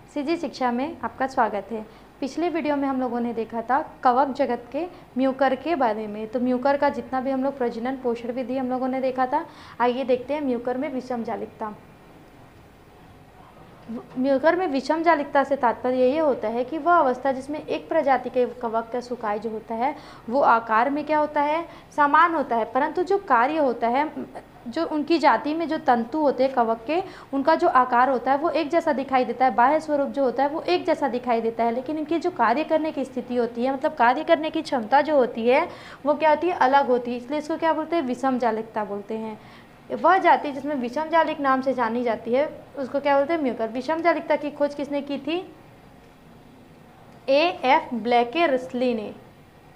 CG शिक्षा में आपका स्वागत है। पिछले वीडियो में हम लोगों ने देखा था कवक जगत के म्यूकर के बारे में। तो म्यूकर का जितना भी हम लोग प्रजनन पोषण विधि हम लोगों ने देखा था। आइए देखते हैं म्यूकर में विषम जालिकता। म्यूकर में विषम जालिकता से तात्पर्य ये होता है कि वह अवस्था जिसमें एक प्रजाति के कवक का सुकाय जो होता है वो आकार में क्या होता है, समान होता है, परंतु जो कार्य होता है, जो उनकी जाति में जो तंतु होते हैं कवक के, उनका जो आकार होता है वो एक जैसा दिखाई देता है, बाह्य स्वरूप जो होता है वो एक जैसा दिखाई देता है, लेकिन इनकी जो कार्य करने की स्थिति होती है, मतलब कार्य करने की क्षमता जो होती है वो क्या होती है, अलग होती है। इसलिए इसको क्या बोलते हैं, विषम जालिकता बोलते हैं। वह जाति जिसमें विषम जालिक नाम से जानी जाती है उसको क्या बोलते हैं, म्यूकर। विषम जालिकता की खोज किसने की थी, A.F. ब्लैके-रसली ने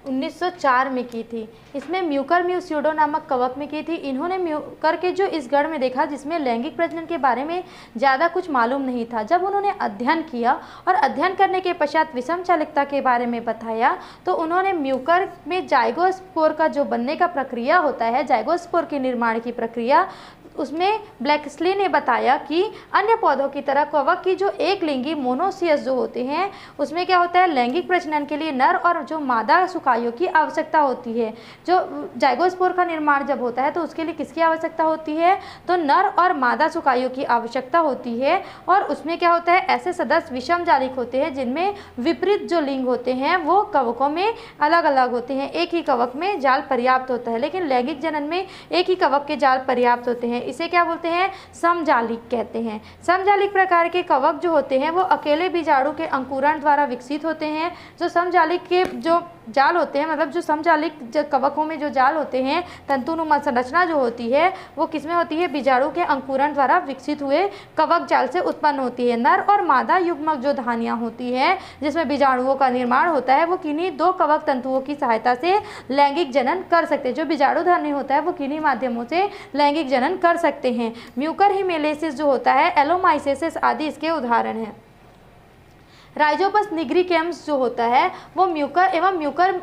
1904 में की थी। इसमें म्यूकर म्यूस्यूडो नामक कवक में की थी। इन्होंने म्यूकर के जो इस गण में देखा जिसमें लैंगिक प्रजनन के बारे में ज़्यादा कुछ मालूम नहीं था। जब उन्होंने अध्ययन किया और अध्ययन करने के पश्चात विषम जालिकता के बारे में बताया तो उन्होंने म्यूकर में जाइगोस्पोर का जो बनने का प्रक्रिया होता है, जाइगोस्पोर के निर्माण की प्रक्रिया, उसमें ब्लैकेस्ली ने बताया कि अन्य पौधों की तरह कवक की जो एक लिंगी मोनोसियस जो होते हैं उसमें क्या होता है, लैंगिक प्रजनन के लिए नर और जो मादा सुकाइयों की आवश्यकता होती है। जो जाइगोस्पोर का निर्माण जब होता है तो उसके लिए किसकी आवश्यकता होती है, तो नर और मादा सुकाइयों की आवश्यकता होती है। और उसमें क्या होता है, ऐसे सदस्य विषम जालिक होते हैं जिनमें विपरीत जो लिंग होते हैं वो कवकों में अलग अलग होते हैं। एक ही कवक में जाल पर्याप्त होता है, लेकिन लैंगिक जनन में एक ही कवक के जाल पर्याप्त होते हैं। इसे क्या बोलते हैं, समजालिक कहते हैं। समजालिक प्रकार के कवक जो होते हैं वो अकेले बीजाणु के अंकुरण द्वारा विकसित होते हैं। जो समजालिक के जो जाल होते हैं, मतलब जो समजालिक कवकों में जो जाल होते हैं, तंतुनुमा संरचना जो होती है वो किसमें होती है, बीजाणु के अंकुरण द्वारा विकसित हुए कवक जाल से उत्पन्न होती है। नर और मादा युग्मक जो धानियाँ होती हैं जिसमें बीजाणुओं का निर्माण होता है वो किन्हीं दो कवक तंतुओं की सहायता से लैंगिक जनन कर सकते हैं। जो बीजाणु धान्य होता है वो किन्हीं माध्यमों से लैंगिक जनन कर सकते हैं। म्यूकर हिमेलेसिस जो होता है, एलोमाइसेसिस आदि इसके उदाहरण हैं। राइजोपस निग्रिकेम्स जो होता है वो म्यूकर एवं म्यूकर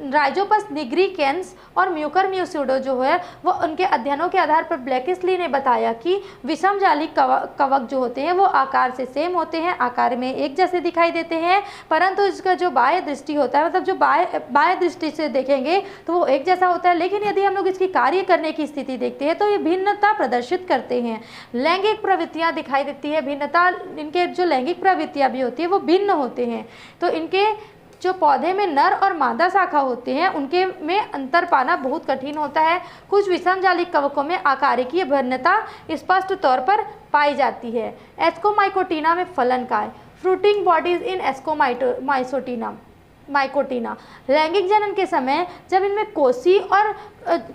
राइजोपस निग्रिकेंस और म्यूकर म्यूस्यूडो जो है वो उनके अध्ययनों के आधार पर ब्लैकेस्ली ने बताया कि विषम जालिक कवक जो होते हैं वो आकार से सेम होते हैं, आकार में एक जैसे दिखाई देते हैं, परंतु इसका जो बाह्य दृष्टि होता है, मतलब जो बाह्य दृष्टि से देखेंगे तो वो एक जैसा होता है, लेकिन यदि हम लोग इसकी कार्य करने की स्थिति देखते हैं तो ये भिन्नता प्रदर्शित करते हैं। लैंगिक प्रवृत्तियाँ दिखाई देती है, भिन्नता, इनके जो लैंगिक प्रवृत्तियाँ भी होती है वो भिन्न होते हैं। तो इनके जो पौधे में नर और मादा शाखा होते हैं उनके में अंतर पाना बहुत कठिन होता है। कुछ विषम जालिक कवकों में आकारिकीय भिन्नता स्पष्ट तौर पर पाई जाती है। एस्कोमाइकोटिना में फलन काय, फ्रूटिंग बॉडीज इन माइकोटिना। लैंगिक जनन के समय जब इनमें कोसी और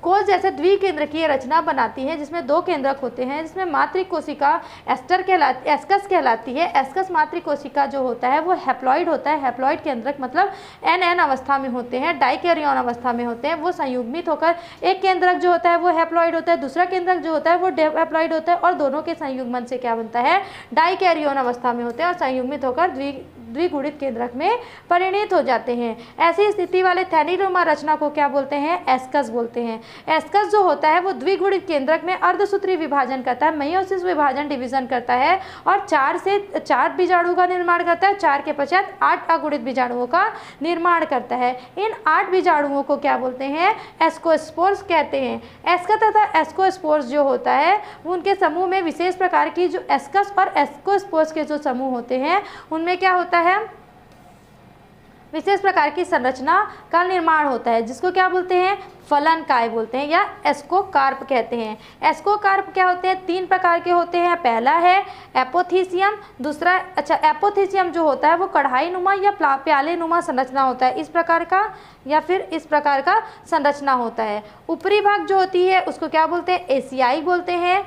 कोष जैसे द्विकेंद्रकीय रचना बनाती है जिसमें दो केंद्रक होते हैं, जिसमें मातृ कोशिका एस्कस कहलाती है। एस्कस मातृ कोशिका जो होता है वो हैप्लॉइड होता है। हैप्लॉइड केंद्रक मतलब एन अवस्था में होते हैं, डाइकैरियन अवस्था में होते हैं। वो संयुग्मित होकर एक केंद्रक जो होता है वो हैप्लॉइड होता है, दूसरा केंद्रक जो होता है वो हैप्लॉइड होता है, और दोनों के संयुग्मन से क्या बनता है, डाइकैरियन अवस्था में होते हैं और संयुग्मित होकर द्विगुणित केंद्रक में परिणित हो जाते हैं। ऐसी स्थिति वाले थैलीनुमा रचना को क्या बोलते हैं, एस्कस बोलते हैं। एस्कस जो होता है वो द्विगुणित केंद्रक में अर्धसूत्री विभाजन करता है, मेयोसिस विभाजन डिवीजन करता है और 4 से 4 बीजाणु का निर्माण करता है। 4 के पश्चात 8 अगुणित बीजाणुओं का निर्माण करता है। इन 8 बीजाणुओं को क्या बोलते हैं, एस्कोस्पोर्स कहते हैं। एस्कस तथा एस्कोस्पोर्स जो होता है उनके समूह में विशेष प्रकार की जो एस्कस और एस्कोस्पोर्स के जो समूह होते हैं उनमें क्या होता है, विशेष प्रकार की संरचना का निर्माण होता है, जिसको क्या बोलते हैं, फलन काय बोलते हैं या एस्कोकार्प कहते हैं। एस्कोकार्प क्या होते हैं, 3 प्रकार के होते हैं। पहला है एपोथीसियम, दूसरा एपोथीसियम जो होता है वो कढ़ाई नुमा या प्याले नुमा संरचना होता है, इस प्रकार का, या फिर इस प्रकार का संरचना होता है। ऊपरी भाग जो होती है उसको क्या बोलते हैं, एशियाई बोलते हैं।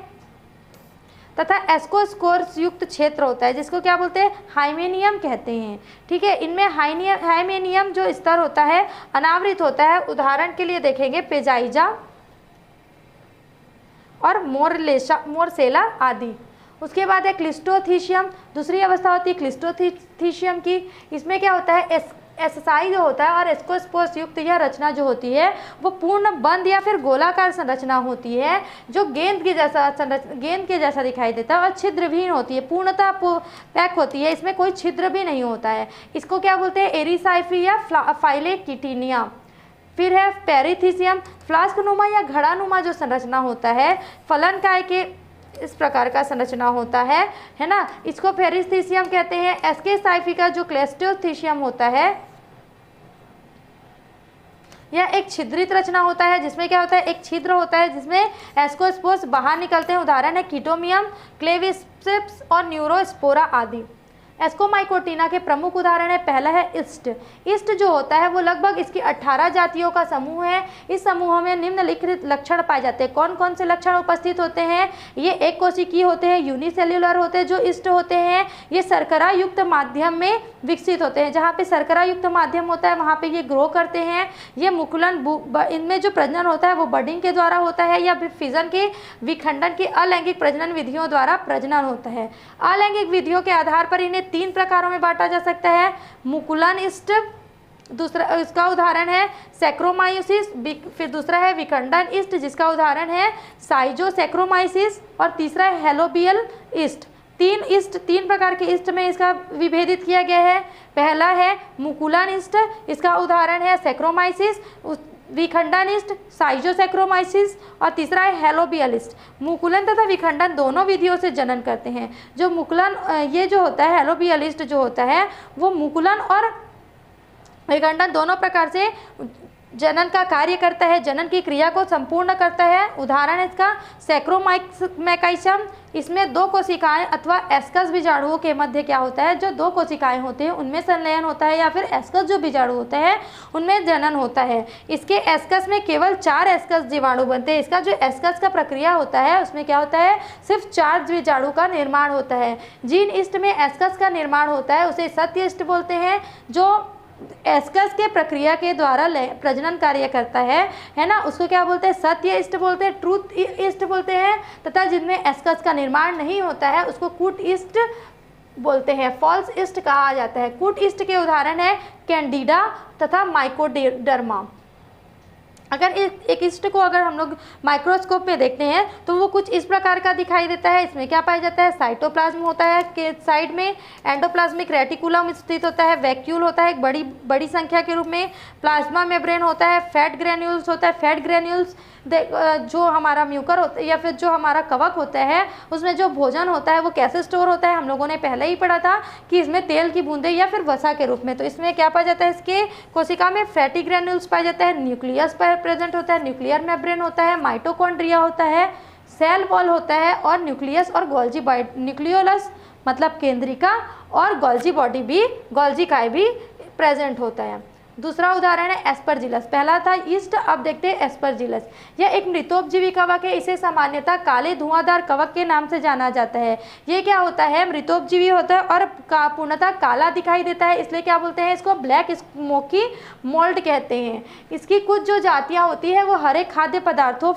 तथा एस्कोस्कोर्स युक्त क्षेत्र होता है जिसको क्या बोलते हैं, हाइमेनियम कहते हैं। ठीक है, इनमें हाइमेनियम जो स्तर होता है अनावृत होता है। उदाहरण के लिए देखेंगे पेजाइजा और मोरसेला आदि। उसके बाद है क्लिस्टोथीशियम, दूसरी अवस्था होती है क्लिस्टोथीशियम की। इसमें क्या होता है, एससाई जो होता है और एस्कोस्पोर्स युक्त यह रचना जो होती है वो पूर्ण बंद या फिर गोलाकार संरचना होती है, जो गेंद के जैसा दिखाई देता है और छिद्रविहीन होती है, पूर्णतः पैक होती है, इसमें कोई छिद्र भी नहीं होता है। इसको क्या बोलते हैं? एरिसाइफी या फाइलेकिटिनिया। फिर है पेरिथीसियम, फ्लास्क नुमा या घड़ानुमा जो संरचना होता है, फलनकाय के इस प्रकार का संरचना होता है ना, इसको पेरिथीसियम कहते हैं। एस्केसाइफी का जो क्लेस्टोथीसियम होता है यह एक छिद्रित रचना होता है, जिसमें क्या होता है? एक छिद्र होता है जिसमें एस्कोस्पोर्स बाहर निकलते हैं। उदाहरण है कीटोमियम, क्लेविस्पिप्स और न्यूरोस्पोरा आदि। एस्कोमाइकोटिना के प्रमुख उदाहरण है, पहला है ईस्ट। ईस्ट जो होता है वो लगभग इसकी 18 जातियों का समूह है। इस समूह में निम्नलिखित लक्षण पाए जाते हैं। कौन कौन से लक्षण उपस्थित होते हैं? ये एक कोशिकीय होते हैं, यूनिसेल्युलर होते हैं जो ईस्ट होते हैं। ये शर्करा युक्त माध्यम में विकसित होते हैं, जहाँ पे शर्करा युक्त माध्यम होता है वहाँ पे ये ग्रो करते हैं। ये मुकुलन, इनमें जो प्रजनन होता है वो बडिंग के द्वारा होता है या फिजन के विखंडन की अलैंगिक प्रजनन विधियों द्वारा प्रजनन होता है। अलैंगिक विधियों के आधार पर इन्हें 3 प्रकारों में बांटा जा सकता है। मुकुलन ईस्ट, दूसरा इसका उदाहरण है सैक्रोमाइसिस, फिर दूसरा है विखंडन ईस्ट जिसका उदाहरण है साइजोसैक्रोमाइसिस, और तीसरा है हेलोबियल ईस्ट। 3 प्रकार के ईस्ट में इसका विभेदित किया गया है। पहला है मुकुलन ईस्ट, इसका उदाहरण है सैक्रोमाइसिस, विखंडन ईस्ट साइजोसैक्रोमाइसिस, और तीसरा है हेलोबियलिस्ट। मुकुलन तथा विखंडन दोनों विधियों से जनन करते हैं। जो मुकुलन ये जो होता है हेलोबियलिस्ट जो होता है वो मुकुलन और विखंडन दोनों प्रकार से जनन का कार्य करता है, जनन की क्रिया को संपूर्ण करता है। उदाहरण है इसका सैक्रोमैकाइसम, इसमें 2 कोशिकाएं अथवा एस्कस बीजाणुओं के मध्य क्या होता है? जो 2 कोशिकाएं होते हैं उनमें संलयन होता है, या फिर एस्कस जो बीजाणु होता है उनमें जनन होता है। इसके एस्कस में केवल 4 एस्कस जीवाणु बनते हैं। इसका जो एस्कस का प्रक्रिया होता है उसमें क्या होता है? सिर्फ 4 बीजाणु का निर्माण होता है। जिन ईस्ट में एस्कस का निर्माण होता है उसे सत्य ईस्ट बोलते हैं, जो एस्कस के प्रक्रिया के द्वारा प्रजनन कार्य करता है ना, उसको क्या बोलते हैं? सत्य ईस्ट बोलते हैं, ट्रूथ ईस्ट बोलते हैं। तथा जिनमें एस्कस का निर्माण नहीं होता है उसको कूट ईस्ट बोलते हैं, फॉल्स ईस्ट कहा जाता है। कूट ईस्ट के उदाहरण है कैंडिडा तथा माइकोडर्मा। अगर एक ईस्ट को अगर हम लोग माइक्रोस्कोप में देखते हैं तो वो कुछ इस प्रकार का दिखाई देता है। इसमें क्या पाया जाता है? साइटोप्लाज्म होता है के साइड में, एंडोप्लाज्मिक रेटिकुलम स्थित होता है, वैक्यूल होता है एक बड़ी संख्या के रूप में, प्लाज्मा मेम्ब्रेन होता है, फैट ग्रेन्यूल्स होता है। फैट ग्रेन्यूल्स जो हमारा म्यूकर होता है या फिर जो हमारा कवक होता है उसमें जो भोजन होता है वो कैसे स्टोर होता है, हम लोगों ने पहले ही पढ़ा था कि इसमें तेल की बूंदें या फिर वसा के रूप में। तो इसमें क्या पाया जाता है? इसके कोशिका में फैटी ग्रेन्यूल्स पाया जाता है, न्यूक्लियस पर प्रेजेंट होता है, न्यूक्लियर मेम्ब्रेन होता है, माइटोकॉन्ड्रिया होता है, सेल वॉल होता है, और न्यूक्लियस और गोल्जी न्यूक्लियोलस मतलब केंद्रिका, और गोल्जी बॉडी भी, गोल्जी काय भी प्रेजेंट होता है। दूसरा उदाहरण है एस्परजिलस। पहला था ईस्ट, अब देखते हैं एस्परजिलस। यह एक मृतोपजीवी कवक है। इसे सामान्यतः काले धुआंधार कवक के नाम से जाना जाता है। ये क्या होता है? मृतोपजीवी होता है और पूर्णतः काला दिखाई देता है, इसलिए क्या बोलते हैं इसको? ब्लैक स्मोकी मोल्ड कहते हैं। इसकी कुछ जो जातियाँ होती है वो हरे खाद्य पदार्थों,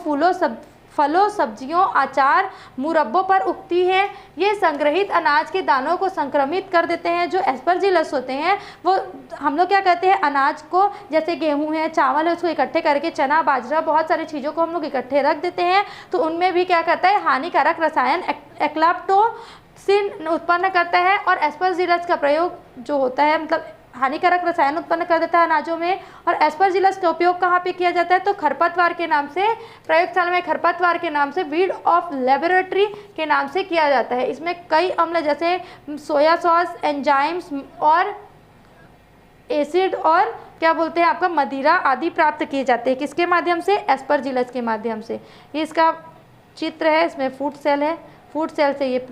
फलों, सब्जियों, अचार, मुरब्बों पर उगती हैं। ये संग्रहित अनाज के दानों को संक्रमित कर देते हैं। जो एस्परजिलस होते हैं वो हम लोग क्या कहते हैं, अनाज को, जैसे गेहूं है, चावल है, उसको इकट्ठे करके, चना, बाजरा, बहुत सारी चीज़ों को हम लोग इकट्ठे रख देते हैं, तो उनमें भी क्या करता है? हानिकारक रसायन एक्लाप्टोसिन उत्पन्न करता है। और एस्परजिलस का प्रयोग जो होता है मतलब हानिकारक रसायन उत्पन्न कर देता है अनाजों में। और एस्परजिलस का उपयोग कहाँ पे किया जाता है? तो खरपतवार के नाम से, प्रयोगशाला में खरपतवार के नाम से, वीड ऑफ लेबोरेटरी के नाम से किया जाता है। इसमें कई अम्ल जैसे सोया सॉस, एंजाइम्स और एसिड और क्या बोलते हैं आपका मदिरा आदि प्राप्त किए जाते हैं। किसके माध्यम से? एस्परजिलस के माध्यम से। ये इसका चित्र है, इसमें फूड सेल है, फूड सेल से ये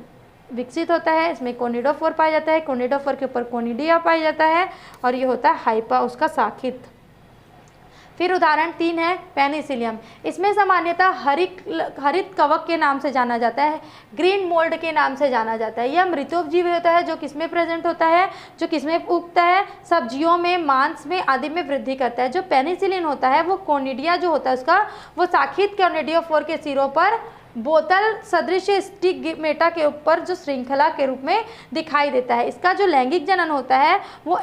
विकसित होता है। इसमें कोनिडोफोर पाया जाता है, कोनिडोफोर के ऊपर कोनिडिया पाया जाता है, और ये होता है हाइपा उसका शाखित। फिर उदाहरण 3 है पेनिसिलियम। इसमें सामान्यतः हरित कवक के नाम से जाना जाता है, ग्रीन मोल्ड के नाम से जाना जाता है। यह मृतोपजीवी होता है जो किसमें प्रेजेंट होता है? जो किसमें उगता है? सब्जियों में, मांस में आदि में वृद्धि करता है। जो पेनिसिलिन होता है वो कोनिडिया जो होता है उसका, वो शाखित कोनिडियोफोर के सिरों पर बोतल सदृश स्टिग्मेटा के ऊपर जो श्रृंखला के रूप में दिखाई देता है। इसका जो लैंगिक जनन होता है वो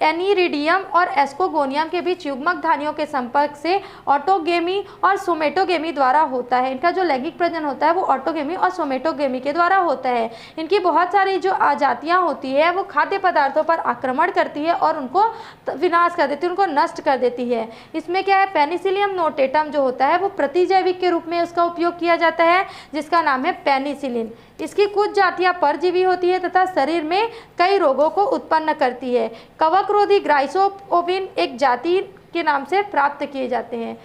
एनीरिडियम और एस्कोगोनियम के बीच युग्मक धानियों के संपर्क से ऑटोगेमी और सोमेटोगेमी द्वारा होता है। इनका जो लैंगिक प्रजनन होता है वो ऑटोगेमी और सोमेटोगेमी के द्वारा होता है। इनकी बहुत सारी जो जातियाँ होती है वो खाद्य पदार्थों पर आक्रमण करती है और उनको विनाश कर देती है, उनको नष्ट कर देती है। इसमें क्या है, पेनिसिलियम नोटेटम जो होता है वो प्रतिजैविक के रूप में उसका उपयोग किया जाता है, जिसका नाम है पेनिसिलिन। इसकी कुछ जातियां परजीवी होती है तथा शरीर में कई रोगों को उत्पन्न करती है। कवकरोधी ग्राइसोपोविन एक जाति के नाम से प्राप्त किए जाते हैं।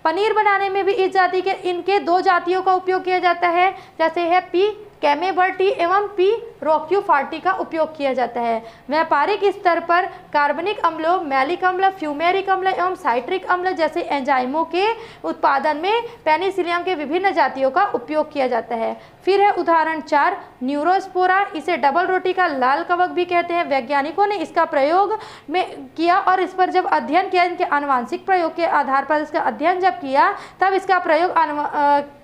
पनीर बनाने में भी इस जाति के इनके 2 जातियों का उपयोग किया जाता है, जैसे है पी कैमेबर्टी एवं पी रोक्यूफार्टी का उपयोग किया जाता है। व्यापारिक स्तर पर कार्बनिक अम्लों, मैलिक अम्ल, फ्यूमेरिक अम्ल एवं साइट्रिक अम्ल जैसे एंजाइमों के उत्पादन में पेनिसिलियम के विभिन्न जातियों का उपयोग किया जाता है। फिर है उदाहरण 4 न्यूरोस्पोरा। इसे डबल रोटी का लाल कवक भी कहते हैं। वैज्ञानिकों ने इसका प्रयोग में किया और इस पर जब अध्ययन किया, इनके आनुवांशिक प्रयोग के आधार पर इसका अध्ययन जब किया तब इसका प्रयोग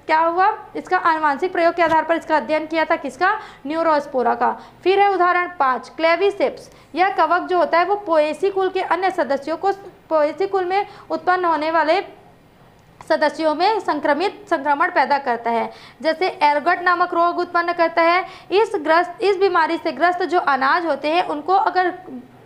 क्या हुआ, इसका आनुवांशिक प्रयोग के आधार पर इसका अध्ययन किया था, किसका, न्यूरोस्पोरा का। फिर है उदाहरण 5 क्लेविसेप्स। यह कवक जो होता है वो पोएसी कुल के अन्य सदस्यों को, पोएसी कुल में उत्पन्न होने वाले सदस्यों में संक्रमण पैदा करता है, जैसे एरगट नामक रोग उत्पन्न करता है। इस बीमारी से ग्रस्त जो अनाज होते हैं उनको अगर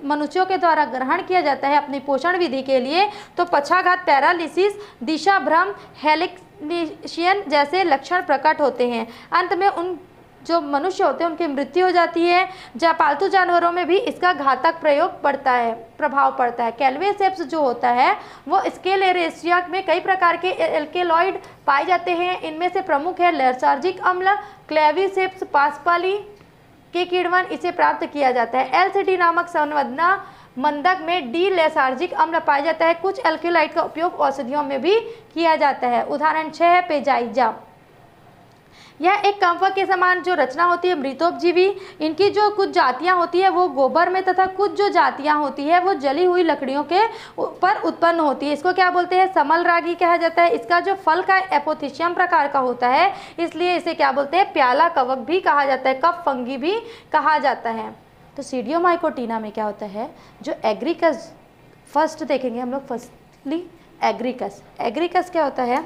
मनुष्यों के द्वारा ग्रहण किया जाता है अपनी पोषण विधि के लिए तो पक्षाघात, पैरालिसिस, दिशा भ्रम, हेलिक्सियन जैसे लक्षण प्रकट होते हैं। अंत में उन जो मनुष्य होते हैं उनकी मृत्यु हो जाती है। पालतू जानवरों में भी इसका घातक प्रभाव पड़ता है। कैल्वेसेप्स जो होता है वो स्केलेरेसिया में कई प्रकार के एल्केलॉइड पाए जाते हैं। इनमें से प्रमुख है लेसार्जिक अम्ल, क्लेविसेप्स पासपाली के किण्वन इसे प्राप्त किया जाता है। एलसीडी नामक संवदना मंदक में डी लेसार्जिक अम्ल पाया जाता है। कुछ एल्केलॉइड का उपयोग औषधियों में भी किया जाता है। उदाहरण 6 है पेजाइजा। यह एक कम्फक के समान जो रचना होती है मृतोपजीवी। इनकी जो कुछ जातियां होती है वो गोबर में तथा कुछ जो जातियां होती है वो जली हुई लकड़ियों के ऊपर उत्पन्न होती है। इसको क्या बोलते हैं, समल रागी कहा जाता है। इसका जो फल का एपोथिशियम प्रकार का होता है इसलिए इसे क्या बोलते हैं, प्याला कवक भी कहा जाता है, कप फंगी भी कहा जाता है। तो सीडियोमाइकोटिना में क्या होता है, जो एग्रीकस फर्स्ट देखेंगे हम लोग, फर्स्टली एग्रीकस। एग्रीकस क्या होता है,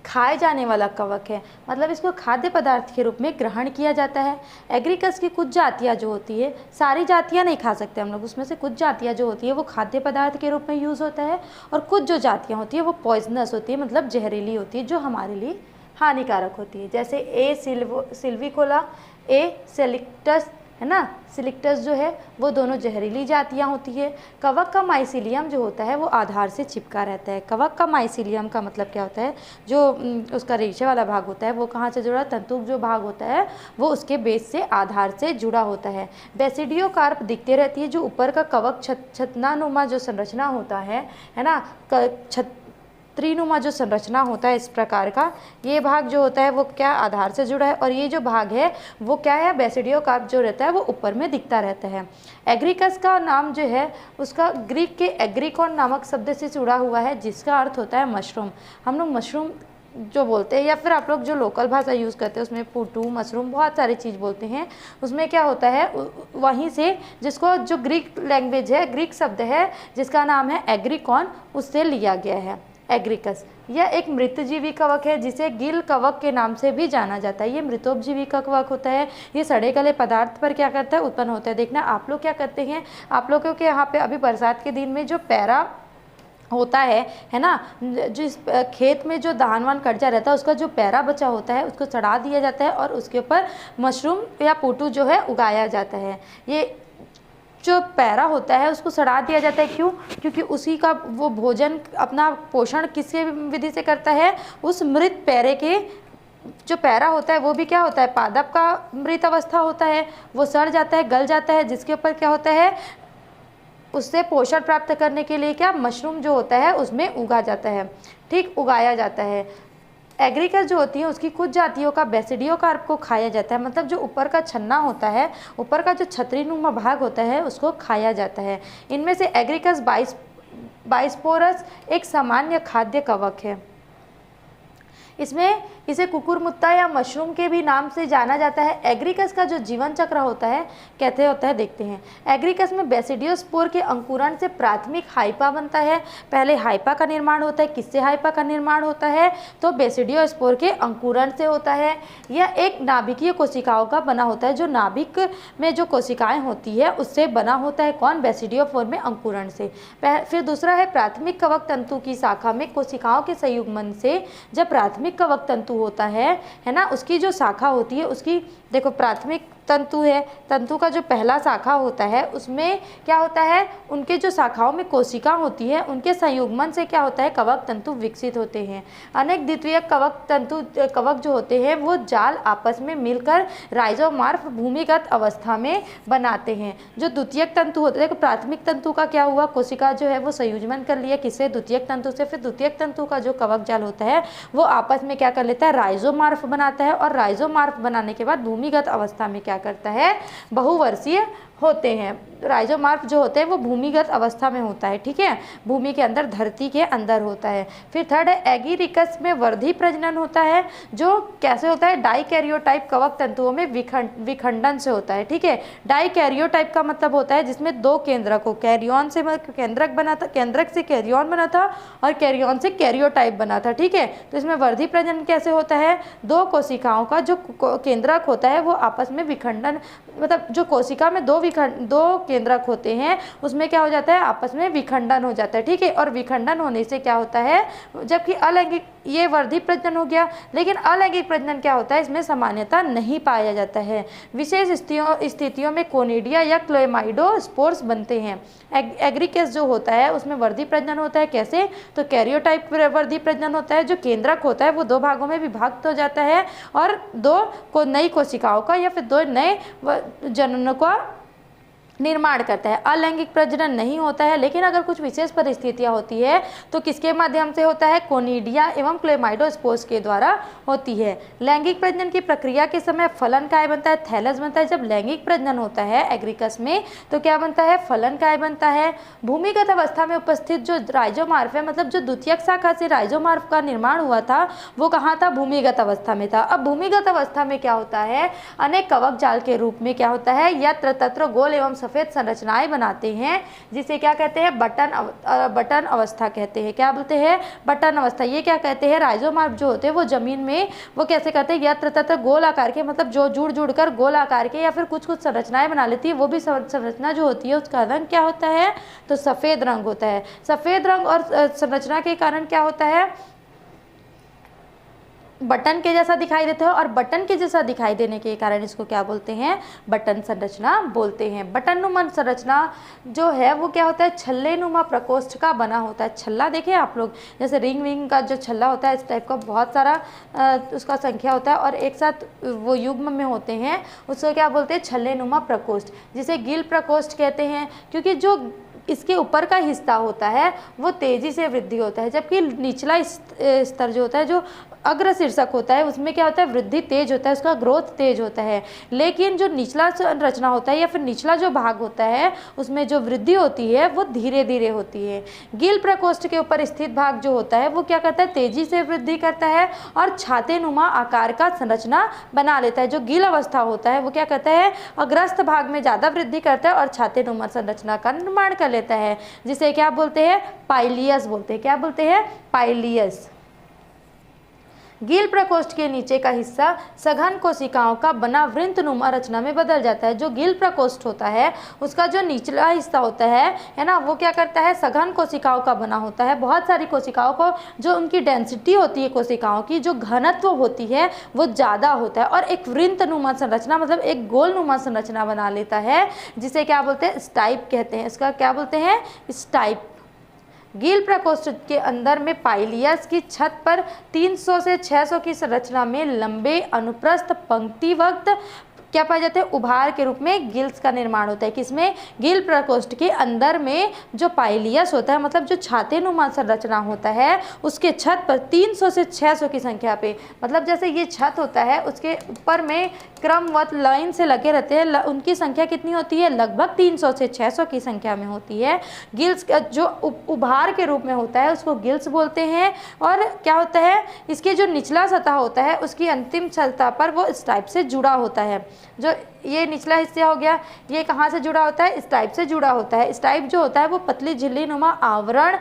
खाए जाने वाला कवक है, मतलब इसको खाद्य पदार्थ के रूप में ग्रहण किया जाता है। एग्रीकस की कुछ जातियाँ जो होती है, सारी जातियाँ नहीं खा सकते हम लोग, उसमें से कुछ जातियाँ जो होती है वो खाद्य पदार्थ के रूप में यूज़ होता है और कुछ जो जातियाँ होती है वो पॉइजनस होती है, मतलब जहरीली होती है, जो हमारे लिए हानिकारक होती है। जैसे ए सिल्विकोला, ए सेलिक्टस है ना, सिलिक्टस जो है वो दोनों जहरीली जातियाँ होती है। कवक का माइसिलियम जो होता है वो आधार से चिपका रहता है। कवक का माइसिलियम का मतलब क्या होता है, जो उसका रेशे वाला भाग होता है वो कहाँ से जुड़ा, तंतुक जो भाग होता है वो उसके बेस से आधार से जुड़ा होता है। बेसिडियोकार्प दिखते रहती है, जो ऊपर का कवक छतनानुमा जो संरचना होता है ना, त्रिनुमा जो संरचना होता है इस प्रकार का, ये भाग जो होता है वो क्या आधार से जुड़ा है, और ये जो भाग है वो क्या है, बेसिडियोकार्प जो रहता है वो ऊपर में दिखता रहता है। एग्रीकस का नाम जो है उसका ग्रीक के एग्रीकॉन नामक शब्द से जुड़ा हुआ है, जिसका अर्थ होता है मशरूम। हम लोग मशरूम जो बोलते हैं, या फिर आप लोग जो लोकल भाषा यूज़ करते हैं उसमें पुटू, मशरूम, बहुत सारी चीज़ बोलते हैं। उसमें क्या होता है, वहीं से जिसको जो ग्रीक लैंग्वेज है, ग्रीक शब्द है जिसका नाम है एग्रीकॉन, उससे लिया गया है एग्रीकस। यह एक मृतजीवी कवक है जिसे गिल कवक के नाम से भी जाना जाता है। ये मृतोपजीवी का कवक होता है। ये सड़े गले पदार्थ पर क्या करता है, उत्पन्न होता है। देखना आप लोग क्या करते हैं, आप लोगों के यहाँ पे अभी बरसात के दिन में जो पैरा होता है ना, जिस खेत में जो धान वान कट जा रहता है उसका जो पैरा बचा होता है उसको चढ़ा दिया जाता है और उसके ऊपर मशरूम या पुटू जो है उगाया जाता है। ये जो पैरा होता है उसको सड़ा दिया जाता है, क्यों, क्योंकि उसी का वो भोजन अपना पोषण किसके विधि से करता है, उस मृत पैरे के जो पैरा होता है वो भी क्या होता है, पादप का मृत अवस्था होता है, वो सड़ जाता है, गल जाता है, जिसके ऊपर क्या होता है, उससे पोषण प्राप्त करने के लिए क्या मशरूम जो होता है उसमें उगा जाता है, ठीक, उगाया जाता है। एग्रीकस जो होती है उसकी कुछ जातियों का बेसिडियोकार्प को खाया जाता है, मतलब जो ऊपर का छन्ना होता है, ऊपर का जो छतरीनुमा भाग होता है उसको खाया जाता है। इनमें से एग्रीकस बाइस्पोरस एक सामान्य खाद्य कवक है। इसमें इसे कुकुरमुत्ता या मशरूम के भी नाम से जाना जाता है। एग्रीकस का जो जीवन चक्र होता है कैसे होता है देखते हैं। एग्रीकस में बेसिडियोस्पोर के अंकुरण से प्राथमिक हाइपा बनता है। पहले हाइपा का निर्माण होता है। किससे हाइपा का निर्माण होता है? तो बेसिडियोस्पोर के अंकुरण से होता है। यह एक नाभिकीय कोशिकाओं का बना होता है। जो नाभिक में जो कोशिकाएं होती है उससे बना होता है। कौन? बेसिडियोस्पोर में अंकुरण से। फिर दूसरा है प्राथमिक कवक तंतु की शाखा में कोशिकाओं के संयुग्मन से। जब प्राथमिक कवक तंतु होता है ना, उसकी जो शाखा होती है उसकी देखो प्राथमिक तंतु है, तंतु का जो पहला शाखा होता है उसमें क्या होता है, उनके जो शाखाओं में कोशिका होती है उनके संयुग्मन से क्या होता है, कवक तंतु विकसित होते हैं। अनेक द्वितीयक कवक जो होते हैं वो जाल आपस में मिलकर राइजोमॉर्फ भूमिगत अवस्था में बनाते हैं। जो द्वितीयक तंतु होते हैं, प्राथमिक तंतु का क्या हुआ, कोशिका जो है वो संयुग्मन कर लिया किससे, द्वितीयक तंतु से। फिर द्वितीयक तंतु का जो कवक जाल होता है वो आपस में क्या कर लेता है, राइजोमॉर्फ बनाता है। और राइजोमॉर्फ बनाने के बाद भूमिगत अवस्था में क्या करता है, बहुवर्षीय होते हैं। राइजोमॉर्फ जो होते हैं वो भूमिगत अवस्था में होता है, ठीक है, भूमि के अंदर, धरती के अंदर होता है। फिर थर्ड है एगेरिकस में वर्धी प्रजनन होता है, जो कैसे होता है, डाइकैरियोटाइप कवक तंतुओं में विखंडन से होता है, ठीक है। डाइकैरियोटाइप का मतलब होता है जिसमें दो केंद्रक हो, कैरियन से केंद्रक बना था, केंद्रक से कैरियन बना था और कैरियन से कैरियोटाइप बना था, ठीक है। तो इसमें वर्धी प्रजनन कैसे होता है, दो कोशिकाओं का जो केंद्रक होता है वो आपस में विखंडन, मतलब जो कोशिका में दो केंद्रक होते हैं उसमें क्या हो जाता है, आपस में विखंडन हो जाता है, ठीक है। और विखंडन होने से क्या होता है, जबकि अलैंगिक, ये वर्धी प्रजनन हो गया, लेकिन अलैंगिक प्रजनन क्या होता है, इसमें सामान्यता नहीं पाया जाता है। विशेष स्थितियों में कोनिडिया या क्लोमाइडोस्पोर्स बनते हैं। एग्रीकस जो होता है उसमें वर्धी प्रजनन होता है, कैसे, तो कैरियोटाइप वर्धी प्रजनन होता है। जो केंद्रक होता है वो दो भागों में विभाजित हो जाता है और दो नई कोशिकाओं का या फिर दो नए जननों का निर्माण करता है। अलैंगिक प्रजनन नहीं होता है, लेकिन अगर कुछ विशेष परिस्थितियां होती है तो किसके माध्यम से होता है, कोनिडिया एवं क्लेमाइडोस्पोर्स के द्वारा होती है। लैंगिक प्रजनन की प्रक्रिया के समय फलन काय बनता है, थैलस बनता है। जब लैंगिक प्रजनन होता है एग्रीकस में तो क्या बनता है, फलन काय बनता है। भूमिगत अवस्था में उपस्थित जो राइजोमॉर्फ है, मतलब जो द्वितीयक शाखा से राइजोमॉर्फ का निर्माण हुआ था वो कहाँ था, भूमिगत अवस्था में था। अब भूमिगत अवस्था में क्या होता है, अनेक कवक जाल के रूप में क्या होता है, यत्र तत्र गोल एवं सफेद संरचनाएं बनाते हैं, जिसे क्या कहते हैं, बटन अवस्था कहते हैं। क्या बोलते हैं, बटन अवस्था। ये क्या कहते हैं, राइजोमॉर्फ जो होते हैं वो जमीन में वो कैसे कहते हैं, यत्र तत्र गोल आकार के, मतलब जो जुड़ कर गोल आकार के या फिर कुछ संरचनाएं बना लेती है। वो भी संरचना जो होती है उसका रंग क्या होता है, तो सफेद रंग होता है। सफेद रंग और संरचना के कारण क्या होता है, बटन के जैसा दिखाई देता है। और बटन के जैसा दिखाई देने के कारण इसको क्या बोलते हैं, बटन संरचना बोलते हैं। बटन नुमा संरचना जो है वो क्या होता है, छल्ले नुमा प्रकोष्ठ का बना होता है। छल्ला देखें आप लोग, जैसे रिंग विंग का जो छल्ला होता है इस टाइप का बहुत सारा उसका संख्या होता है और एक साथ वो युग्म में होते हैं, उसको क्या बोलते हैं, छल्ले नुमा प्रकोष्ठ, जिसे गिल प्रकोष्ठ कहते हैं। क्योंकि जो इसके ऊपर का हिस्सा होता है वो तेजी से वृद्धि होता है, जबकि निचला स्तर जो होता है, जो अग्र शीर्षक होता है, उसमें क्या होता है, वृद्धि तेज होता है, उसका ग्रोथ तेज होता है। लेकिन जो निचला संरचना होता है या फिर निचला जो भाग होता है उसमें जो वृद्धि होती है वो धीरे धीरे होती है। गिल प्रकोष्ठ के ऊपर स्थित भाग जो होता है वो क्या करता है, तेजी से वृद्धि करता है और छाते नुमा आकार का संरचना बना लेता है। जो गिल अवस्था होता है वो क्या करता है, अग्रस्त भाग में ज़्यादा वृद्धि करता है और छाते नुमा संरचना का निर्माण कर लेता है, जिसे क्या बोलते हैं, पाइलियस बोलते हैं। क्या बोलते हैं, पाइलियस। गिल प्रकोष्ठ के नीचे का हिस्सा सघन कोशिकाओं का बना वृंतनुमा रचना में बदल जाता है। जो गिल प्रकोष्ठ होता है उसका जो निचला हिस्सा होता है ना, वो क्या करता है, सघन कोशिकाओं का बना होता है। बहुत सारी कोशिकाओं को जो उनकी डेंसिटी होती है, कोशिकाओं की जो घनत्व होती है वो ज़्यादा होता है और एक वृंतनुमा संरचना, मतलब एक गोलनुमा संरचना बना लेता है, जिसे क्या बोलते हैं, स्टाइप कहते हैं। इसका क्या बोलते हैं, स्टाइप। गिल प्रकोष्ठ के अंदर में पाइलियस की छत पर 300 से 600 की संरचना में लंबे अनुप्रस्थ पंक्तिवक्त क्या पाया जाता है, उभार के रूप में गिल्स का निर्माण होता है। किसमें, गिल प्रकोष्ठ के अंदर में जो पाइलियस होता है, मतलब जो छातेनुमा संरचना होता है, उसके छत पर 300 से 600 की संख्या पे, मतलब जैसे ये छत होता है उसके ऊपर में क्रमवत लाइन से लगे रहते हैं, उनकी संख्या कितनी होती है, लगभग 300 से 600 की संख्या में होती है। गिल्स जो उभार के रूप में होता है उसको गिल्स बोलते हैं। और क्या होता है, इसके जो निचला सतह होता है उसकी अंतिम सतह पर वो इस टाइप से जुड़ा होता है। जो ये निचला हिस्सा हो गया, ये कहाँ से जुड़ा होता है, इस टाइप से जुड़ा होता है। इस टाइप जो होता है वो पतली झिल्ली नुमा आवरण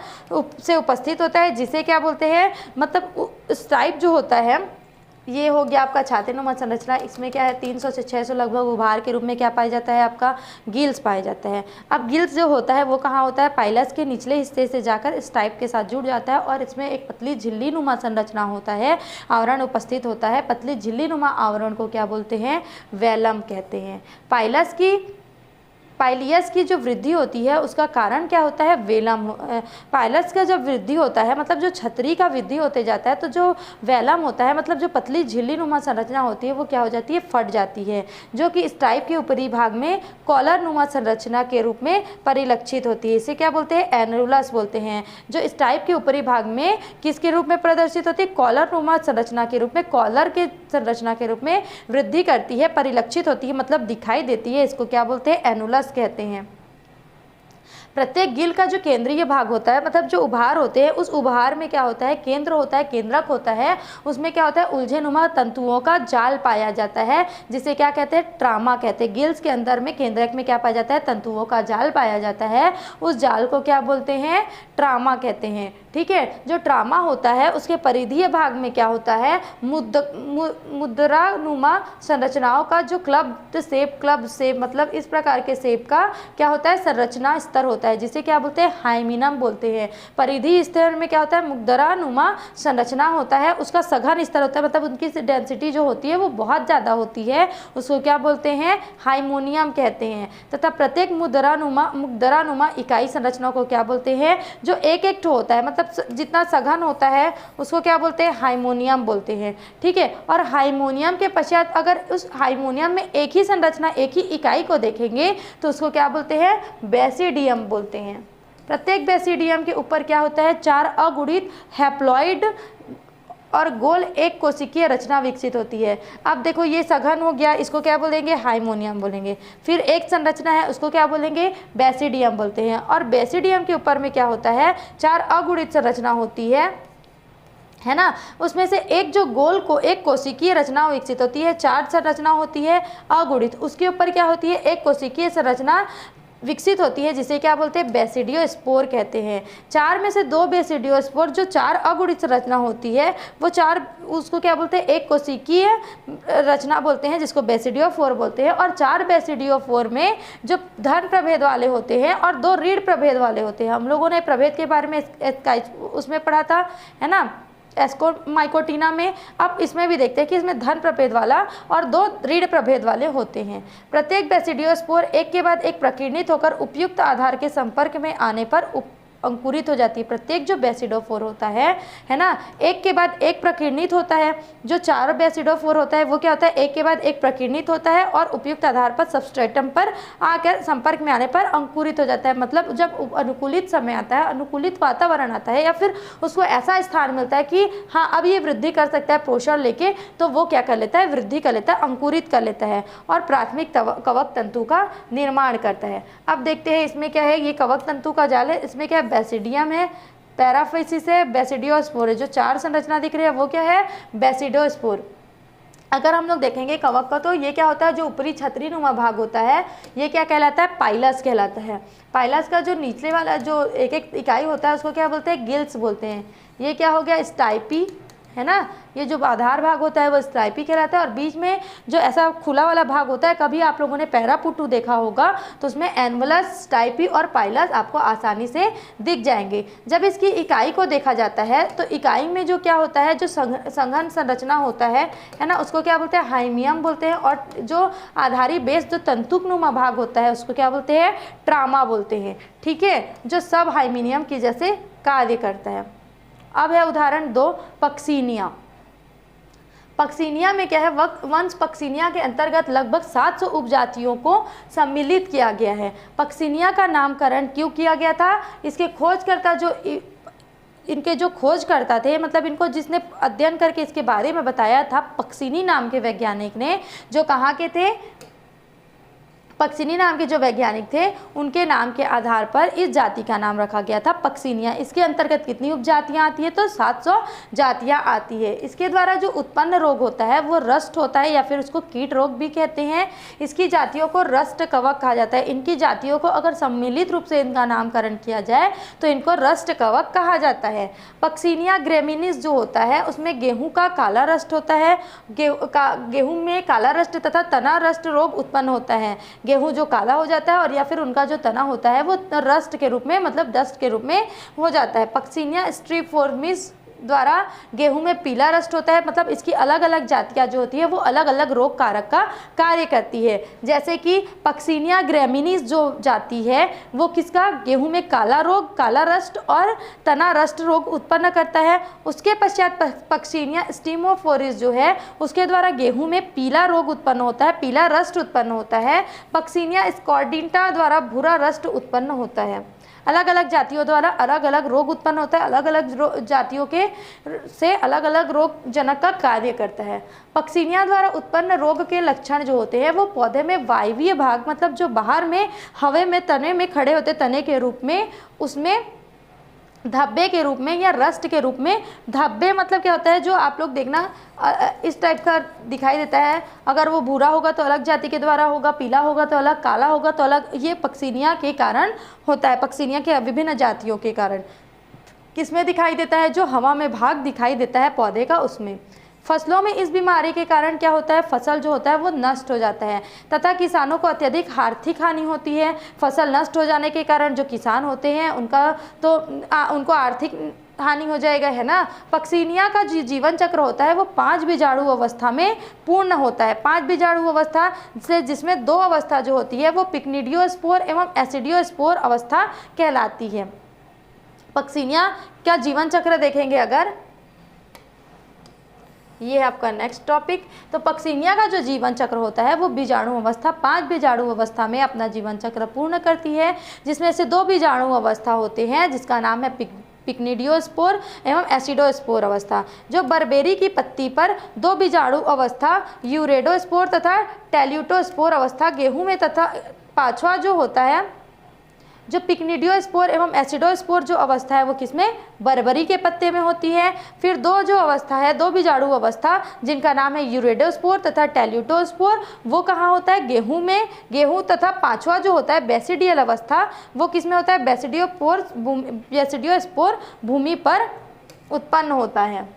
से उपस्थित होता है, जिसे क्या बोलते हैं, मतलब इस टाइप जो होता है, ये हो गया आपका छातेनुमा संरचना। इसमें क्या है, 300 से 600 लगभग उभार के रूप में क्या पाया जाता है, आपका गिल्स पाया जाता है। अब गिल्स जो होता है वो कहाँ होता है, पाइलस के निचले हिस्से से जाकर इस टाइप के साथ जुड़ जाता है और इसमें एक पतली झिल्ली नुमा संरचना होता है, आवरण उपस्थित होता है। पतली झिल्ली नुमा आवरण को क्या बोलते हैं, वेलम कहते हैं। पाइलियस की जो वृद्धि होती है उसका कारण क्या होता है, वेलम। पाइलस का जब वृद्धि होता है, मतलब जो छतरी का वृद्धि होते जाता है, तो जो वेलम होता है, मतलब जो पतली झिल्ली नुमा संरचना होती है, वो क्या हो जाती है, फट जाती है, जो कि इस टाइप के ऊपरी भाग में कॉलर नुमा संरचना के रूप में परिलक्षित होती है। इसे क्या बोलते हैं, एनुलस बोलते हैं। जो इस टाइप के ऊपरी भाग में किसके रूप में प्रदर्शित होती है, कॉलर नुमा संरचना के रूप में, कॉलर के संरचना के रूप में वृद्धि करती है, परिलक्षित होती है, मतलब दिखाई देती है। इसको क्या बोलते हैं, एनुलस कहते हैं। प्रत्येक गिल का जो केंद्रीय भाग होता है, मतलब जो उभार होते हैं, उस उभार में क्या होता है, केंद्र होता है, केंद्रक होता है, उसमें क्या होता है, उलझेनुमा तंतुओं का जाल पाया जाता है, जिसे क्या कहते हैं, ट्रामा कहते हैं। गिल्स के अंदर में केंद्रक में क्या पाया जाता है, तंतुओं का जाल पाया जाता है, उस जाल को क्या बोलते हैं, ट्रामा कहते हैं। ठीक है, जो ट्रामा होता है उसके परिधीय भाग में क्या होता है, मुद्रानुमा संरचनाओं का जो क्लब शेप, मतलब इस प्रकार के शेप का क्या होता है, संरचना स्तर होता है, जिसे क्या बोलते हैं, हाइमिनम बोलते हैं। परिधि स्तर में क्या होता है, मुद्रानुमा संरचना होता है, उसका सघन स्तर होता है, मतलब उनकी डेंसिटी जो होती है वो बहुत ज़्यादा होती है, उसको क्या बोलते हैं, हाइमोनियम कहते हैं। तथा प्रत्येक मुद्रानुमा इकाई संरचना को क्या बोलते हैं, जो एक एक होता है, मतलब जितना सघन होता है उसको क्या बोलते हैं, हाइमोनियम बोलते हैं। ठीक है, और हाइमोनियम के पश्चात अगर उस हाइमोनियम में एक ही संरचना, एक ही इकाई को देखेंगे तो उसको क्या बोलते हैं, बेसिडियम बोलते हैं। प्रत्येक बेसिडियम के ऊपर क्या होता है, 4 अगुणित हैप्लॉइड और गोल एक कोशिकीय रचना विकसित होती है। अब देखो ये सघन हो गया, इसको क्या बोलेंगे, हाइमोनियम बोलेंगे। फिर एक संरचना है उसको क्या बोलेंगे, बेसिडियम बोलते हैं। और बेसिडियम के ऊपर में क्या होता है, 4 अगुणित संरचना होती है ना, उसमें से एक जो एक कोशिकीय रचना विकसित होती है, 4 संरचना होती है अगुणित, उसके ऊपर क्या होती है, एक कोशिकीय संरचना विकसित होती है, जिसे क्या बोलते हैं, बेसिडियोस्पोर कहते हैं। 4 में से 2 बेसिडियोस्पोर, जो 4 अगुणित रचना होती है वो 4, उसको क्या बोलते हैं, एक कोशिकीय रचना बोलते हैं, जिसको बेसिडियोफोर बोलते हैं। और 4 बेसिडियोफोर में जो धन प्रभेद वाले होते हैं और 2 ऋण प्रभेद वाले होते हैं। हम लोगों ने प्रभेद के बारे में उसमें पढ़ा था, है ना, एस्कोमाइकोटिना में। अब इसमें भी देखते हैं कि इसमें धन प्रभेद वाला और 2 ऋण प्रभेद वाले होते हैं। प्रत्येक बेसिडियोस्पोर एक के बाद एक प्रकीर्णित होकर उपयुक्त आधार के संपर्क में आने पर अंकुरित हो जाती है। प्रत्येक जो बेसिडोफोर होता है ना, एक के बाद एक प्रकीर्णित होता है। जो 4 बेसिडोफोर होता है वो क्या होता है, एक के बाद एक प्रकीर्णित होता है और उपयुक्त आधार पर सबस्ट्रेटम पर आकर संपर्क में आने पर अंकुरित हो जाता है। मतलब जब अनुकूलित समय आता है, अनुकूलित वातावरण आता है, या फिर उसको ऐसा स्थान मिलता है कि हाँ अब ये वृद्धि कर सकता है पोषण लेके, तो वो क्या कर लेता है, वृद्धि कर लेता है, अंकुरित कर लेता है और प्राथमिक कवक तंतु का निर्माण करता है। अब देखते हैं इसमें क्या है, ये कवक तंतु का जाल है, इसमें क्या बेसिडियम है, पैराफिसिस है, बेसिडियोस्पोर है। जो 4 संरचना दिख रही है वो क्या है, बेसिडोस्पोर। अगर हम लोग देखेंगे कवक का, तो ये क्या होता है, जो ऊपरी छतरी नुमा भाग होता है ये क्या कहलाता है, पाइलस कहलाता है। पाइलस का जो निचले वाला जो एक एक इकाई होता है उसको क्या बोलते हैं, गिल्स बोलते हैं। ये क्या हो गया, स्टाइपी, है ना, ये जो आधार भाग होता है वो स्टाइपी कहलाता है। और बीच में जो ऐसा खुला वाला भाग होता है, कभी आप लोगों ने पैरापुटू देखा होगा तो उसमें एनवलस, स्टाइपी और पाइलस आपको आसानी से दिख जाएंगे। जब इसकी इकाई को देखा जाता है तो इकाई में जो क्या होता है, जो संघन संरचना होता है ना, उसको क्या बोलते हैं, हाइमियम बोलते हैं। और जो आधारी बेस जो तंतुकनुमा भाग होता है उसको क्या बोलते हैं, ट्रामा बोलते हैं। ठीक है, जो सब हाइमिनियम की जैसे कार्य करता है। अब है उदाहरण 2, पक्सीनिया। पक्सिनिया में क्या है, वंश पक्सिनिया के अंतर्गत लगभग 700 उपजातियों को सम्मिलित किया गया है। पक्सिनिया का नामकरण क्यों किया गया था? इसके खोजकर्ता इनके जो खोजकर्ता थे, मतलब इनको जिसने अध्ययन करके इसके बारे में बताया था, पक्सिनी नाम के वैज्ञानिक ने, जो कहाँ के थे, पक्सिनी नाम के जो वैज्ञानिक थे, उनके नाम के आधार पर इस जाति का नाम रखा गया था पक्सिनिया। इसके अंतर्गत कितनी उपजातियां आती है? तो 700 जातियां आती है। इसके द्वारा जो उत्पन्न रोग होता है वो रस्ट होता है, या फिर उसको कीट रोग भी कहते हैं। इसकी जातियों को रस्ट कवक कहा जाता है। इनकी जातियों को अगर सम्मिलित रूप से इनका नामकरण किया जाए तो इनको रस्ट कवक कहा जाता है। पक्सिनिया ग्रेमिनिस जो होता है उसमें गेहूँ का काला रस्ट होता है। गेहूँ में काला रस्ट तथा तना रस्ट रोग उत्पन्न होता है। गेहूं जो काला हो जाता है और या फिर उनका जो तना होता है वो रस्ट के रूप में, मतलब डस्ट के रूप में हो जाता है। पक्सिनिया स्ट्रीफोर्मिस द्वारा गेहूं में पीला रस्ट होता है। मतलब इसकी अलग अलग जातियां जो होती है वो अलग अलग रोग कारक का कार्य करती है। जैसे कि पक्सिनिया ग्रेमिनिस जो जाति है वो किसका, गेहूं में काला रोग, काला रस्ट और तना रस्ट रोग उत्पन्न करता है। उसके पश्चात पक्सिनिया स्टीमोफोरिस जो है उसके द्वारा गेहूं में पीला रोग उत्पन्न होता है, पीला रस्ट उत्पन्न होता है। पक्सिनिया स्कॉर्डिंटा द्वारा भूरा रस्ट उत्पन्न होता है। अलग अलग जातियों द्वारा अलग अलग रोग उत्पन्न होता है, अलग अलग जातियों के से अलग अलग रोग जनक का कार्य करता है। पक्सिनिया द्वारा उत्पन्न रोग के लक्षण जो होते हैं वो पौधे में वायवीय भाग, मतलब जो बाहर में हवा में तने में खड़े होते तने के रूप में, उसमें धब्बे के रूप में या रस्ट के रूप में। धब्बे मतलब क्या होता है, जो आप लोग देखना इस टाइप का दिखाई देता है। अगर वो भूरा होगा तो अलग जाति के द्वारा होगा, पीला होगा तो अलग, काला होगा तो अलग। ये पक्सिनिया के कारण होता है, पक्सिनिया के विभिन्न जातियों के कारण। किसमें दिखाई देता है? जो हवा में भाग दिखाई देता है पौधे का, उसमें। फसलों में इस बीमारी के कारण क्या होता है, फसल जो होता है वो नष्ट हो जाता है तथा किसानों को अत्यधिक आर्थिक हानि होती है। फसल नष्ट हो जाने के कारण जो किसान होते हैं उनका तो उनको आर्थिक हानि हो जाएगा, है ना। पक्सिनिया का जीवन चक्र होता है वो 5 बीजाणु अवस्था में पूर्ण होता है। 5 बीजाणु अवस्था से, जिसमें 2 अवस्था जो होती है वो पिक्निडियोस्पोर एवं एसिडियोस्पोर अवस्था कहलाती है। पक्सिनिया का जीवन चक्र देखेंगे अगर, ये है आपका नेक्स्ट टॉपिक। तो पक्सिनिया का जो जीवन चक्र होता है वो बीजाणु अवस्था 5 बीजाणु अवस्था में अपना जीवन चक्र पूर्ण करती है, जिसमें से 2 बीजाणु अवस्था होते हैं जिसका नाम है पिक्निडियोस्पोर एवं एसिडोस्पोर अवस्था। जो बर्बेरी की पत्ती पर 2 बीजाणु अवस्था यूरेडोस्पोर तथा टेल्यूटोस्पोर अवस्था गेहूं में, तथा 5वां जो होता है जो पिक्निडियोस्पोर एवं एसिडोस्पोर जो अवस्था है वो किसमें, बर्बरी के पत्ते में होती है। फिर 2 जो अवस्था है, 2 बीजाणु अवस्था जिनका नाम है यूरेडोस्पोर तथा टेल्यूटोस्पोर, वो कहाँ होता है, गेहूं में। गेहूं तथा 5वां जो होता है बेसिडियल अवस्था वो किसमें होता है, बेसिडियोस्पोर भूमि पर उत्पन्न होता है।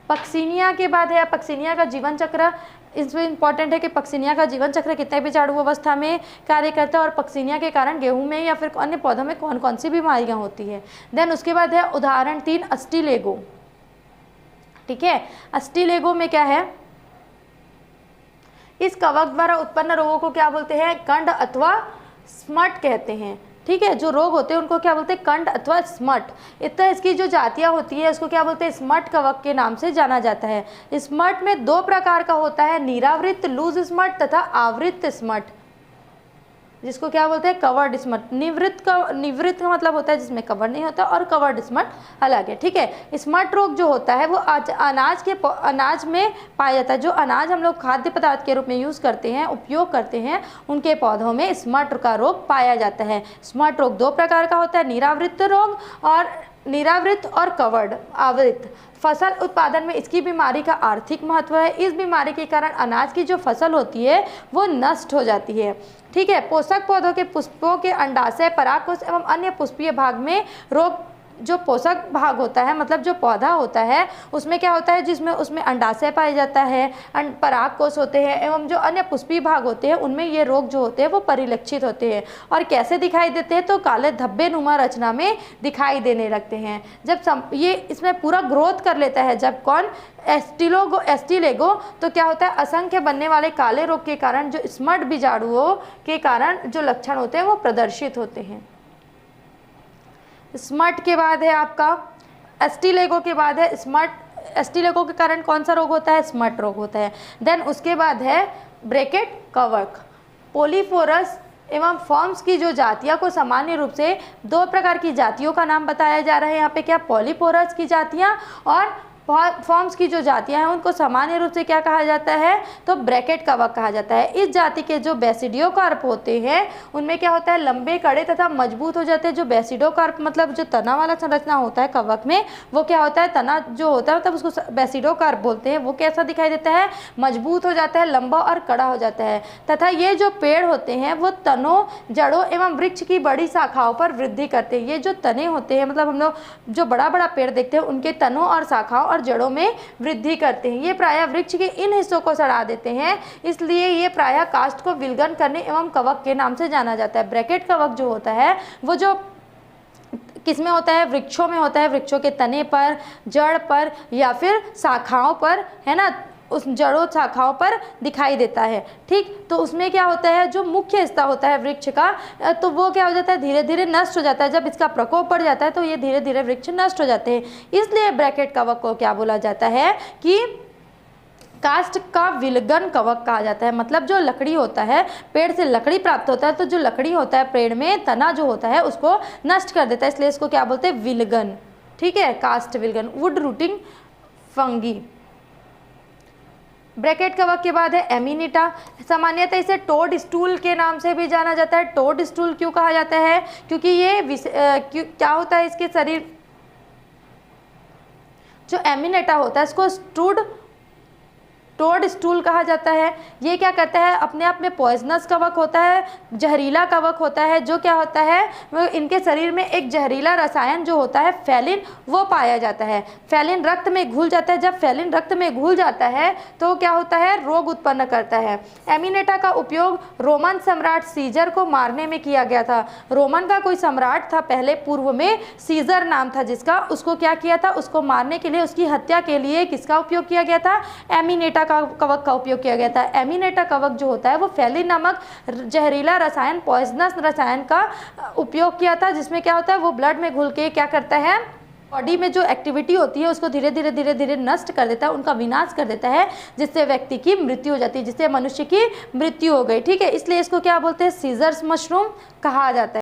पक्सिनिया के बाद है पक्सिनिया का जीवन चक्र। इसमें इंपॉर्टेंट है कि पक्सिनिया का जीवन चक्र कितने बीजाणु अवस्था में कार्य करता है और पक्सिनिया के कारण गेहूं में या फिर अन्य पौधों में कौन कौन सी बीमारियां होती है। देन उसके बाद है उदाहरण 3 अस्टिलेगो। ठीक है, अस्टिलेगो में क्या है, इस कवक द्वारा उत्पन्न रोगों को क्या बोलते हैं, कंड अथवा स्मट कहते हैं। ठीक है, जो रोग होते हैं उनको क्या बोलते हैं, कंड अथवा स्मट। इतना इसकी जो जातियां होती है उसको क्या बोलते हैं, स्मट कवक के नाम से जाना जाता है। स्मट में 2 प्रकार का होता है, निरावृत लूज स्मट तथा आवृत स्मट, जिसको क्या बोलते हैं, कवर्ड स्मट। निवृत्त का मतलब होता है जिसमें कवर नहीं होता, और कवर्ड स्मट अलग है। ठीक है, स्मट रोग जो होता है वो अनाज में पाया जाता है। जो अनाज हम लोग खाद्य पदार्थ के रूप में यूज़ करते हैं, उपयोग करते हैं, उनके पौधों में स्मट का रोग पाया जाता है। स्मट रोग 2 प्रकार का होता है, निरावृत और कवर्ड आवृत। फसल उत्पादन में इसकी बीमारी का आर्थिक महत्व है। इस बीमारी के कारण अनाज की जो फसल होती है वो नष्ट हो जाती है। ठीक है, पोषक पौधों के पुष्पों के अंडाशय, परागकोश एवं अन्य पुष्पीय भाग में रोग, जो पोषक भाग होता है मतलब जो पौधा होता है उसमें क्या होता है, जिसमें उसमें अंडाशय पाया जाता है, परागकोश होते हैं एवं जो अन्य पुष्पीय भाग होते हैं उनमें ये रोग जो होते हैं वो परिलक्षित होते हैं। और कैसे दिखाई देते हैं, तो काले धब्बे नुमा रचना में दिखाई देने लगते हैं। जब ये इसमें पूरा ग्रोथ कर लेता है, जब कौन, एस्टिलेगो, तो क्या होता है, असंख्य बनने वाले काले रोग के कारण जो स्मट बीजाणुओं के कारण जो लक्षण होते हैं वो प्रदर्शित होते हैं। स्मट के बाद है आपका एस्टिलेगो के बाद है स्मट। एस्टिलेगो के कारण कौन सा रोग होता है? स्मट रोग होता है। देन उसके बाद है ब्रैकेट कवक। पोलीफोरस एवं फॉर्म्स की जो जातियों को सामान्य रूप से दो प्रकार की जातियों का नाम बताया जा रहा है यहाँ पे, क्या? पॉलीपोरस की जातियाँ और फॉर्म्स की जो जातियां हैं उनको सामान्य रूप से क्या कहा जाता है? तो ब्रैकेट कवक कहा जाता है। इस जाति के जो बेसिडियोकार्प होते हैं उनमें क्या होता है? लंबे, कड़े तथा मजबूत हो जाते हैं। जो बेसिडोकार्प मतलब जो तना वाला संरचना होता है कवक में, वो क्या होता है? तना जो होता है मतलब उसको बेसिडोकार्प बोलते हैं। वो कैसा दिखाई देता है? मजबूत हो जाता है, लंबा और कड़ा हो जाता है। तथा ये जो पेड़ होते हैं वो तनों, जड़ों एवं वृक्ष की बड़ी शाखाओं पर वृद्धि करते हैं। ये जो तने होते हैं मतलब हम लोग जो बड़ा बड़ा पेड़ देखते हैं उनके तनों और शाखाओं और जड़ों में वृद्धि करते हैं। ये प्रायः वृक्ष के इन हिस्सों को सड़ा देते हैं, इसलिए ये प्रायः काष्ठ को विलगन करने एवं कवक के नाम से जाना जाता है। ब्रैकेट कवक जो होता है वो जो किसमें होता है? वृक्षों में होता है। वृक्षों के तने पर, जड़ पर या फिर शाखाओं पर, है ना, उस जड़ों शाखाओं पर दिखाई देता है। ठीक, तो उसमें क्या होता है? जो मुख्य हिस्सा होता है वृक्ष का, तो वो क्या हो जाता है? धीरे धीरे नष्ट हो जाता है। जब इसका प्रकोप बढ़ जाता है तो ये धीरे धीरे वृक्ष नष्ट हो जाते हैं। इसलिए ब्रैकेट कवक को क्या बोला जाता है? कि काष्ठ का विलगन कवक कहा जाता है। मतलब जो लकड़ी होता है, पेड़ से लकड़ी प्राप्त होता है, तो जो लकड़ी होता है पेड़ में, तना जो होता है उसको नष्ट कर देता है, इसलिए इसको क्या बोलते हैं? विलगन। ठीक है, काष्ठ विलगन। Wood rotting fungi. ब्रैकेट कवक के बाद है एमिनिटा। सामान्यतः इसे टोड स्टूल के नाम से भी जाना जाता है। टोड स्टूल क्यों कहा जाता है? क्योंकि ये क्या होता है? इसके शरीर जो एमिनेटा होता है इसको टोड स्टूल कहा जाता है। ये क्या करता है? अपने आप में पॉइजनस कवक होता है, जहरीला कवक होता है। जो क्या होता है? वो इनके शरीर में एक जहरीला रसायन जो होता है फेलिन, वो पाया जाता है। फेलिन रक्त में घुल जाता है। जब फेलिन रक्त में घुल जाता है तो क्या होता है? रोग उत्पन्न करता है। एमिनेटा का उपयोग रोमन सम्राट सीजर को मारने में किया गया था। रोमन का कोई सम्राट था पहले पूर्व में, सीजर नाम था जिसका, उसको क्या किया था? उसको मारने के लिए, उसकी हत्या के लिए किसका उपयोग किया गया था? एमिनेटा कवक का उपयोग किया गया था। एमिनेटा कवक जो होता है वो फेलिन नामक जहरीला रसायन, पॉइजनस रसायन का उपयोग किया था, जिसमें क्या होता है? वो ब्लड में घुल के क्या करता है? बॉडी में जो एक्टिविटी होती है उसको धीरे धीरे नष्ट कर देता है, उनका विनाश कर देता है, जिससे व्यक्ति की मृत्यु हो जाती है, जिससे मनुष्य की मृत्यु हो गई। ठीक है, इसलिए इसको क्या बोलते हैं? सीजर्स मशरूम कहा जाता है।